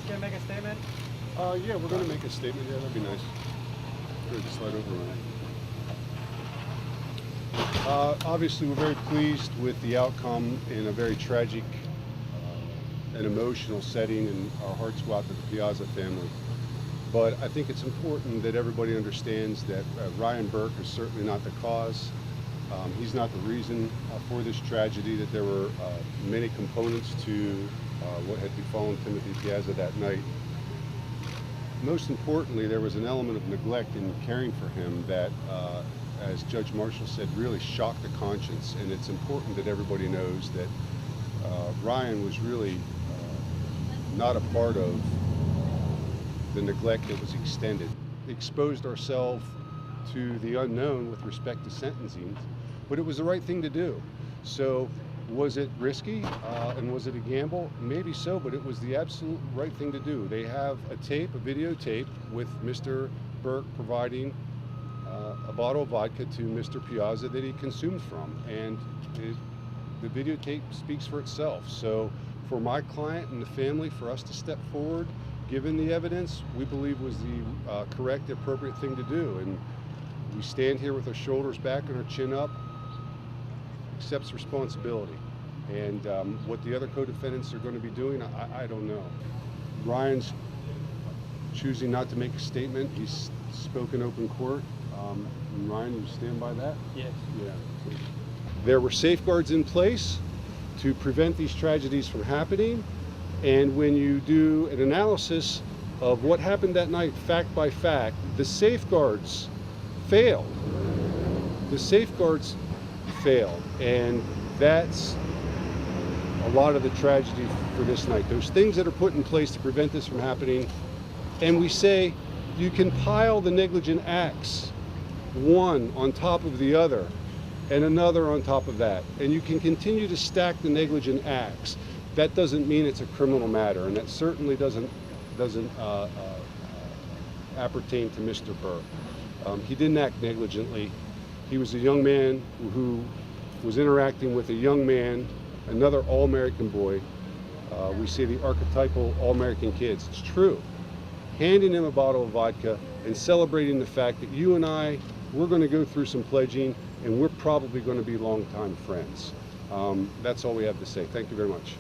gonna make a statement? Yeah, we're going to make a statement. Yeah, that'd be nice. Good to slide over on it. Obviously, we're very pleased with the outcome in a very tragic and emotional setting, and our hearts go out to the Piazza family. But I think it's important that everybody understands that Ryan Burke is certainly not the cause. He's not the reason for this tragedy, that there were many components to what had befallen Timothy Piazza that night. Most importantly, there was an element of neglect in caring for him that, as Judge Marshall said, really shocked the conscience. And it's important that everybody knows that Ryan was really not a part of the neglect that was extended. We exposed ourselves to the unknown with respect to sentencing, but it was the right thing to do. So was it risky and was it a gamble? Maybe so, but it was the absolute right thing to do. They have a videotape with Mr. Burke providing a bottle of vodka to Mr. Piazza that he consumed from, and the videotape speaks for itself. So for my client and the family, for us to step forward, given the evidence, we believe was the correct, appropriate thing to do. And we stand here with our shoulders back and our chin up, accepts responsibility. And what the other co-defendants are going to be doing, I don't know. Ryan's choosing not to make a statement. He's spoken open court. Ryan, you stand by that? Yes. Yeah. There were safeguards in place to prevent these tragedies from happening. And when you do an analysis of what happened that night, fact by fact, the safeguards failed. The safeguards failed. And that's a lot of the tragedy for this night. Those things that are put in place to prevent this from happening. And we say you can pile the negligent acts, one on top of the other, and another on top of that. And you can continue to stack the negligent acts. That doesn't mean it's a criminal matter, and that certainly doesn't appertain to Mr. Burke. He didn't act negligently. He was a young man who was interacting with a young man, another All-American boy. We say the archetypal All-American kids. It's true. Handing him a bottle of vodka and celebrating the fact that you and I, we're going to go through some pledging, and we're probably going to be longtime friends. That's all we have to say. Thank you very much.